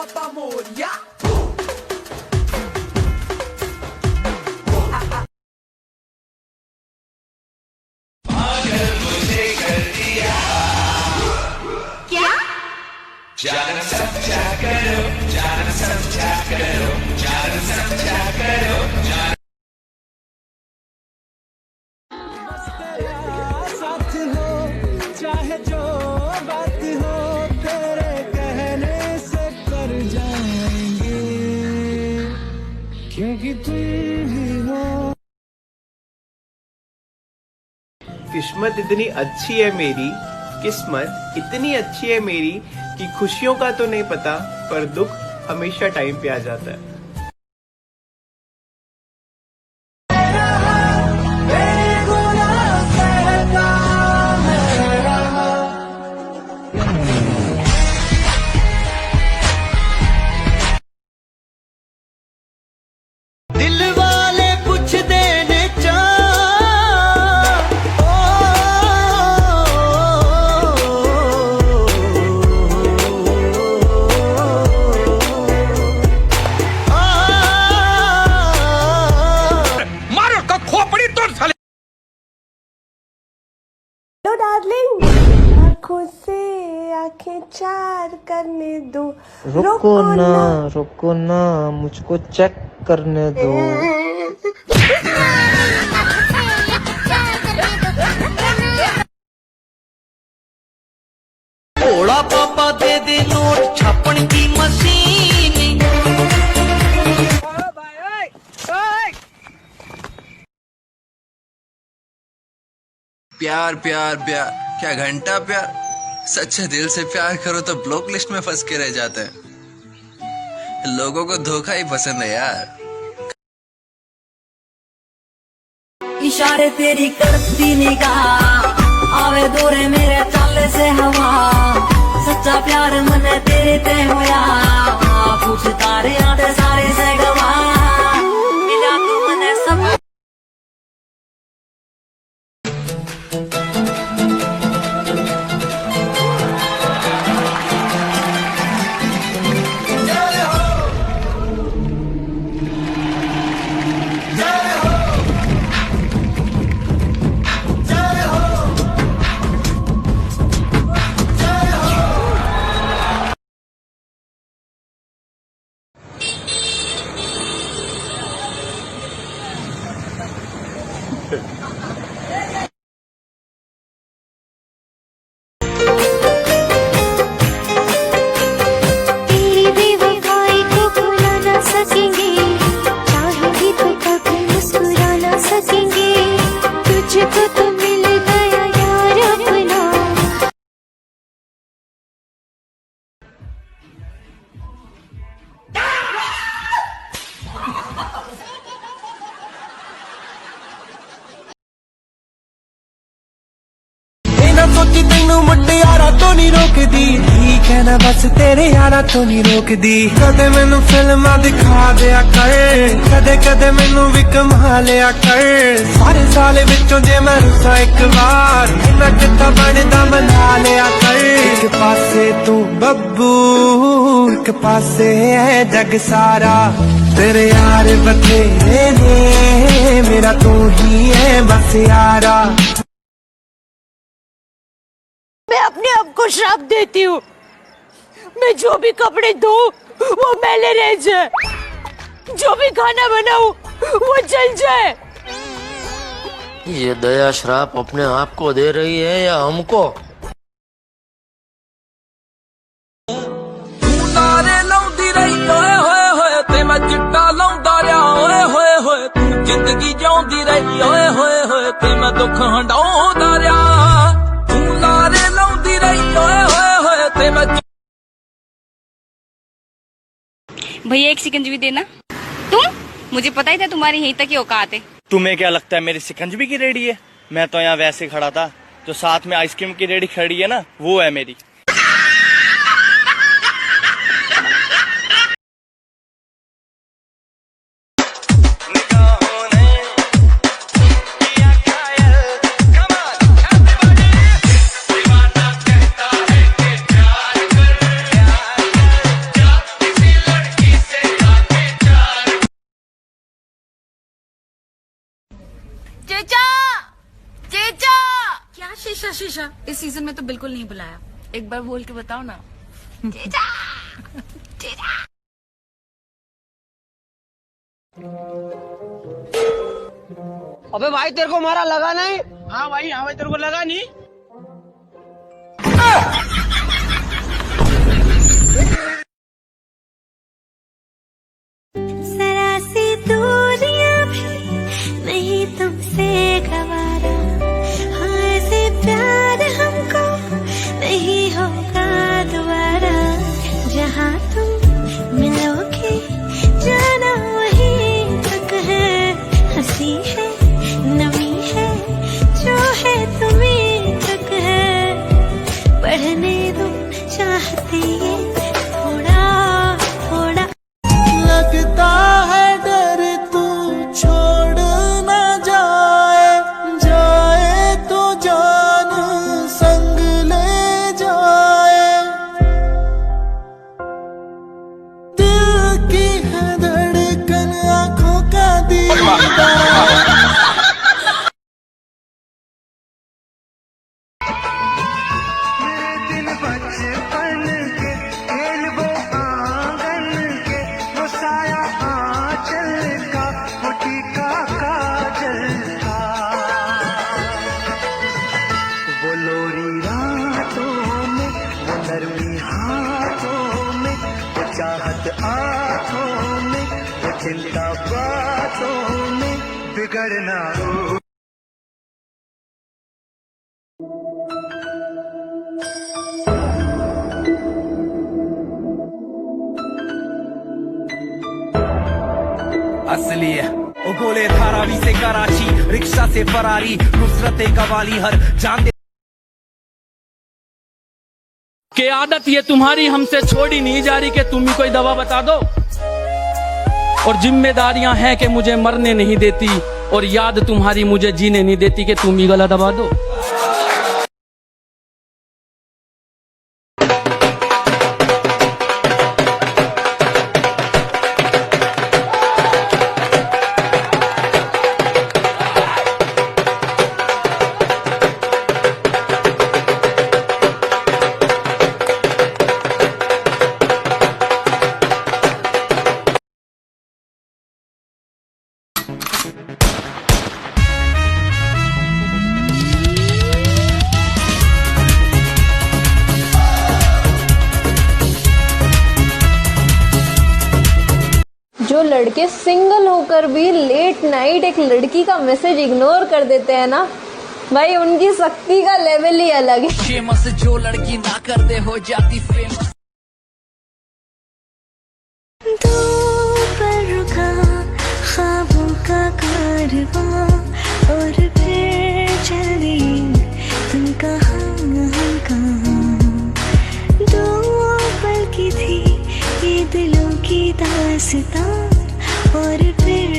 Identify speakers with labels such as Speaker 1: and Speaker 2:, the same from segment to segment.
Speaker 1: बाबा मोरिया।
Speaker 2: क्या?
Speaker 3: जान समझा करो, जान समझा करो, जान समझा करो, जान
Speaker 4: साथ हो चाहे जो बात हो तेरे कहने से कर जाएंगे क्योंकि तुम ही हो।
Speaker 5: किस्मत इतनी अच्छी है मेरी, किस्मत इतनी अच्छी है मेरी कि खुशियों का तो नहीं पता पर दुख हमेशा टाइम पे आ जाता है।
Speaker 4: दिल वाले कुछ देने
Speaker 3: मारो का खोपड़ी तोड़ साले।
Speaker 6: हेलो डार्लिंग, आंखों से आंखें चार करने दो।
Speaker 7: रुको ना मुझको चेक करने दो।
Speaker 4: थोड़ा पापा दे दे नोट छापन की मशीन।
Speaker 8: प्यार प्यार प्यार क्या घंटा प्यार। सच्चे दिल से प्यार करो तो ब्लॉक लिस्ट में फंस के रह जाते हैं। लोगों को धोखा ही पसंद है यार।
Speaker 9: इशारे तेरी करती निगाह आवे दूरे मेरे चाले से हवा। सच्चा प्यार मने तेरे ते होया पूछ तारे आते सारे से गवा। मिला तू मने सब
Speaker 2: तेरी बेवफाई को भुला ना सकेंगे, चाहे भी तो कभी मुस्कुरा ना सकेंगे। तुझको तो मिल गया यार अपना।
Speaker 4: ना सोची तेनू मुटियारा तो नहीं रोकदी। ठीक है ना बस तेरे यारा तो नहीं रोकदी। कदे मैनू फिल्मां दिखा दिया कर, कदे कदे मैनू भी कमा लिया कर। सारे साल विचों जे मैं रुसा एक बार इन्ना किता बनदा मना लिया कर। एक पासे तू बब्बू एक पासे है जग सारा। तेरे यार बथेरे ने मेरा तू ही है बस यारा।
Speaker 6: मैं अपने आप को श्राप देती हूँ, मैं जो भी कपड़े धोऊं वो मैले रह जाए, जो भी खाना बनाऊं वो जल जाए।
Speaker 7: ये दया श्राप अपने आप को दे रही है या हमको?
Speaker 4: नारे लाउंदी रही ओए होए होए ते मैं चिट्टा लाउंदा रहा। ओए होए होए तू जिंदगी जिउंदी रही। ओए होए होए ते मैं दुख हंडाउंदा रहा। तू नारे लाउंदी रही ओए होए होए ते मैं।
Speaker 10: भैया एक शिकंजवी देना। तुम? मुझे पता ही था तुम्हारी यहीं तक ही औकात है।
Speaker 5: तुम्हें क्या लगता है मेरी शिकंजवी की रेडी है? मैं तो यहाँ वैसे खड़ा था, जो साथ में आइसक्रीम की रेडी खड़ी है ना वो है मेरी।
Speaker 6: वर्षा, इस सीजन में तो बिल्कुल नहीं बुलाया। एक बार बोल के बताओ ना।
Speaker 1: अबे भाई तेरे को मारा लगा नहीं?
Speaker 5: हाँ भाई तेरे को लगा नहीं?
Speaker 2: जरा सी दूरियां भी नहीं तुमसे गवारा, हाँ ऐसे प्यार हमको नहीं होगा दोबारा। जहाँ तुम मिलोगे जाना वहीं तक है, हंसी है नमी है जो है तुम्हीं तक है। पढ़ने दो चाहते ये थोड़ा थोड़ा,
Speaker 4: लगता है डर तू छोड़ ना जाए, जाए तो जान संग ले जाए। दिल की है धड़कन आंखों का दीदार। दिन बचपन के खेल वो आंगन के, वो साया आंचल का, वो टीका काजल का, वो लोरी रातों में, वो नरमी हाथों में, वो चाहत आंखों में, वो चिंता बातों में, बिगड़ना हो। असली है ओ गोले धारावी से कराची, रिक्शा से फरारी, नुसरते कवाली हर जान
Speaker 1: के आदत ये तुम्हारी हमसे छोड़ी नहीं जा रही, कि तुम ही कोई दवा बता दो। और जिम्मेदारियां हैं कि मुझे मरने नहीं देती, और याद तुम्हारी मुझे जीने नहीं देती, कि तुम ही गला दबा दो।
Speaker 11: जो लड़के सिंगल होकर भी लेट नाइट एक लड़की का मैसेज इग्नोर कर देते हैं ना भाई, उनकी शक्ति का लेवल ही अलग है।
Speaker 9: फेमस जो लड़की ना कर दे हो जाती फेमस।
Speaker 2: दो पर रुका ख्वाबों का कारवां, और फिर चली तुम कहाँ हम कहाँ। दो पल की थी ये दिलों की दास्तां, और फिर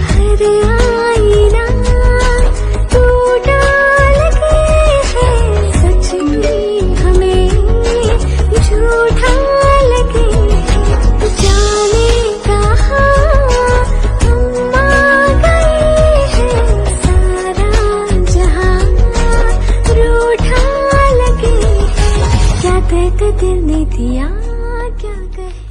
Speaker 2: हर आईना तू डाल के है, सच में हमें झूठा लगे। जाने कहाँ हम आ गए हैं, सारा जहां रूठा लगे। क्या तकदीर ने दिया क्या कहे।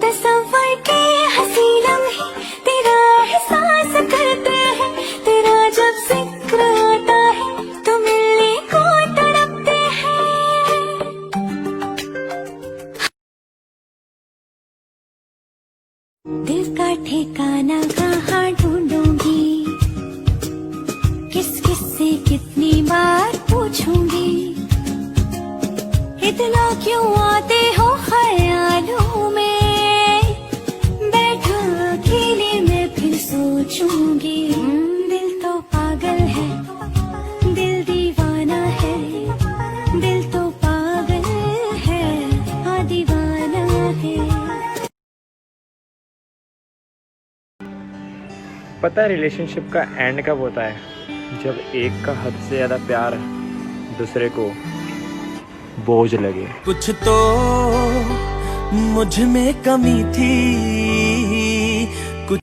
Speaker 2: तस्वर के हंसी लम्हे तेरा एहसास करते हैं, तेरा जब जिक्र आता है तो मिलने को तड़पते हैं। दिल का ठिकाना कहाँ ढूंढूंगी, किस किस से कितनी बार पूछूंगी। इतना क्यों आते हो ख्यालों में, बैठा अकेले में फिर सोचूंगी। दिल तो पागल है, दिल दीवाना है, दिल तो पागल है, हाँ दीवाना है।
Speaker 5: पता है रिलेशनशिप का एंड कब होता है? जब एक का हद से ज्यादा प्यार दूसरे को बोझ लगे।
Speaker 4: कुछ तो मुझ में कमी थी कुछ।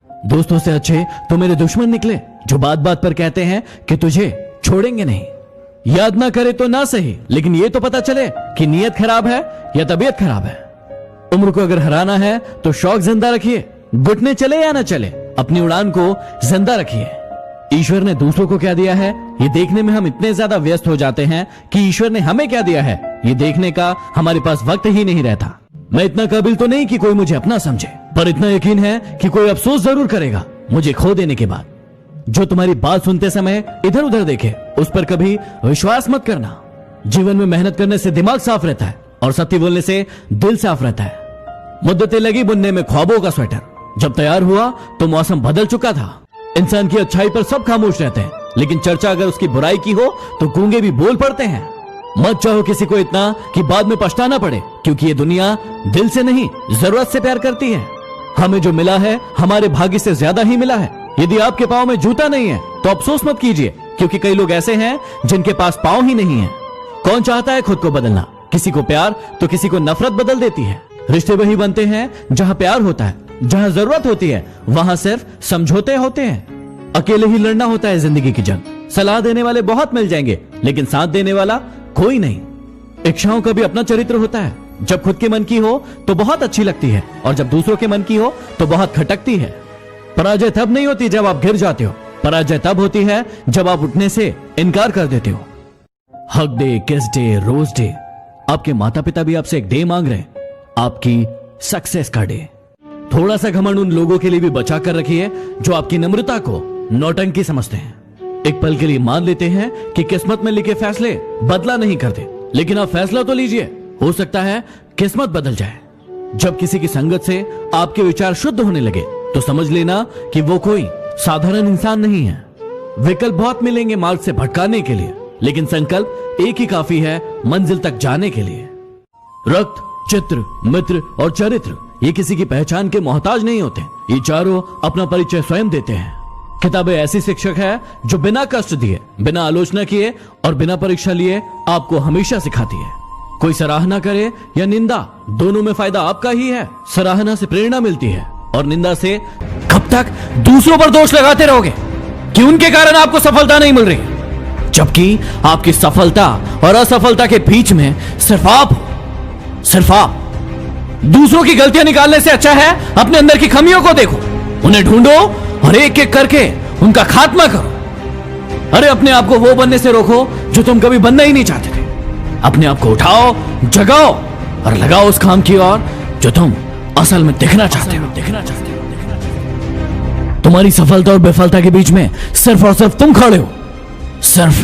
Speaker 12: दोस्तों से अच्छे तो मेरे दुश्मन निकले, जो बात बात पर कहते हैं कि तुझे छोड़ेंगे नहीं। याद ना करे तो ना सही, लेकिन ये तो पता चले कि नीयत खराब है या तबीयत खराब है। उम्र को अगर हराना है तो शौक जिंदा रखिए, घुटने चले या ना चले, अपनी उड़ान को जिंदा रखिए। ईश्वर ने दूसरों को क्या दिया है ये देखने में हम इतने ज्यादा व्यस्त हो जाते हैं कि ईश्वर ने हमें क्या दिया है ये देखने का हमारे पास वक्त ही नहीं रहता। मैं इतना काबिल तो नहीं कि कोई मुझे अपना समझे, पर इतना यकीन है कि कोई अफसोस जरूर करेगा मुझे खो देने के बाद। जो तुम्हारी बात सुनते समय इधर उधर देखे उस पर कभी विश्वास मत करना। जीवन में मेहनत करने से दिमाग साफ रहता है और सत्य बोलने से दिल साफ रहता है। मुद्दतें लगी बुनने में ख्वाबों का स्वेटर, जब तैयार हुआ तो मौसम बदल चुका था। इंसान की अच्छाई पर सब खामोश रहते हैं, लेकिन चर्चा अगर उसकी बुराई की हो तो गूंगे भी बोल पड़ते हैं। मत चाहो किसी को इतना कि बाद में पछताना पड़े, क्योंकि ये दुनिया दिल से नहीं जरूरत से प्यार करती है। हमें जो मिला है हमारे भाग्य से ज्यादा ही मिला है। यदि आपके पाँव में जूता नहीं है तो अफसोस मत कीजिए, क्योंकि कई लोग ऐसे हैं जिनके पास पाँव ही नहीं है। कौन चाहता है खुद को बदलना? किसी को प्यार तो किसी को नफरत बदल देती है। रिश्ते वही बनते हैं जहां प्यार होता है, जहां जरूरत होती है वहां सिर्फ समझौते होते हैं। अकेले ही लड़ना होता है जिंदगी की जंग। सलाह देने वाले बहुत मिल जाएंगे, लेकिन साथ देने वाला कोई नहीं। इच्छाओं का भी अपना चरित्र होता है। जब खुद के मन की हो तो बहुत अच्छी लगती है, और जब दूसरों के मन की हो तो बहुत खटकती है। पराजय तब नहीं होती जब आप गिर जाते हो, पराजय तब होती है जब आप उठने से इनकार कर देते हो। हक डे, किस डे, रोज डे, आपके माता पिता भी आपसे एक डे मांग रहे हैं, आपकी सक्सेस का डे। थोड़ा सा घमंड उन लोगों के लिए भी बचा कर रखिए जो आपकी नम्रता को नौटंकी समझते हैं। एक पल के लिए मान लेते हैं कि किस्मत में लिखे फैसले बदला नहीं करते, लेकिन आप फैसला तो लीजिए, हो सकता है किस्मत बदल जाए। जब किसी की संगत से आपके विचार शुद्ध होने लगे तो समझ लेना कि वो कोई साधारण इंसान नहीं है। विकल्प बहुत मिलेंगे मार्ग से भटकाने के लिए, लेकिन संकल्प एक ही काफी है मंजिल तक जाने के लिए। रक्त, चित्र, मित्र और चरित्र ये किसी की पहचान के मोहताज नहीं होते। ये चारों अपना परिचय स्वयं देते हैं। किताबें ऐसी शिक्षक है जो बिना कष्ट दिए, बिना आलोचना किए और बिना परीक्षा लिए आपको हमेशा सिखाती है। कोई सराहना करे या निंदा, दोनों में फायदा आपका ही है। सराहना से प्रेरणा मिलती है और निंदा से कब तक दूसरों पर दोष लगाते रहोगे कि उनके कारण आपको सफलता नहीं मिल रही, जबकि आपकी सफलता और असफलता के बीच में सिर्फ आप हो, सिर्फ आप। दूसरों की गलतियां निकालने से अच्छा है अपने अंदर की खामियों को देखो, उन्हें ढूंढो और एक एक करके उनका खात्मा करो। अरे अपने आप को वो बनने से रोको जो तुम कभी बनना ही नहीं चाहते थे। अपने आप को उठाओ, जगाओ और लगाओ उस काम की ओर जो तुम असल में दिखना चाहते हो। तुम्हारी सफलता और विफलता के बीच में सिर्फ और सिर्फ तुम खड़े हो, सिर्फ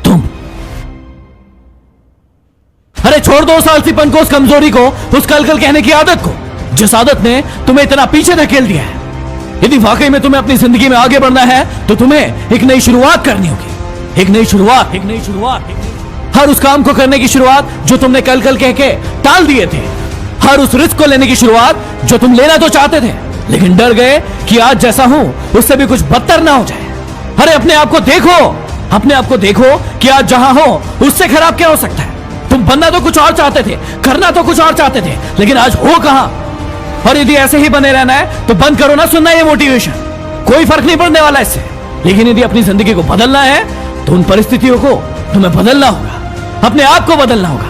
Speaker 12: तुम। अरे छोड़ दो उस आलसीपन को, उस कमजोरी को, उस कल कल कहने की आदत को, जिस आदत ने तुम्हें इतना पीछे धकेल दिया है। यदि वाकई में तुम्हें अपनी जिंदगी में आगे बढ़ना है तो तुम्हें एक नई शुरुआत करनी होगी। एक नई शुरुआत, एक नई शुरुआत। हर उस काम को करने की शुरुआत जो तुमने कल कल कह के टाल दिए थे। हर उस रिस्क को लेने की शुरुआत जो तुम लेना तो चाहते थे, लेकिन डर गए कि आज जैसा हूं उससे भी कुछ बदतर ना हो जाए। अरे अपने आप को देखो, अपने आप को देखो कि आज जहां हो उससे खराब क्या हो सकता है। तुम बनना तो कुछ और चाहते थे, करना तो कुछ और चाहते थे, लेकिन आज हो कहां। और यदि ऐसे ही बने रहना है तो बंद करो ना सुनना ये मोटिवेशन, कोई फर्क नहीं पड़ने वाला इससे। लेकिन यदि अपनी जिंदगी को बदलना है तो उन परिस्थितियों को तुम्हें बदलना होगा, अपने आप को बदलना होगा,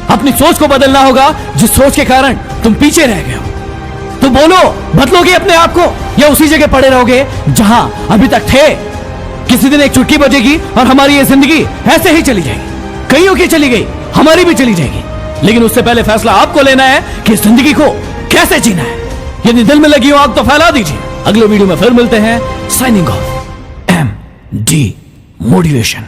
Speaker 12: अपनी सोच को बदलना होगा जिस सोच के कारण तुम पीछे रह गए हो। तो बोलो, बदलोगे अपने आप को या उसी जगह पड़े रहोगे जहां अभी तक थे। किसी दिन एक चुटकी बजेगी और हमारी ये जिंदगी ऐसे ही चली जाएगी। कईयों की चली गई, हमारी भी चली जाएगी, लेकिन उससे पहले फैसला आपको लेना है कि इस जिंदगी को कैसे जीना है। यदि दिल में लगी हो आग तो फैला दीजिए। अगले वीडियो में फिर मिलते हैं। Signing off, MD motivation.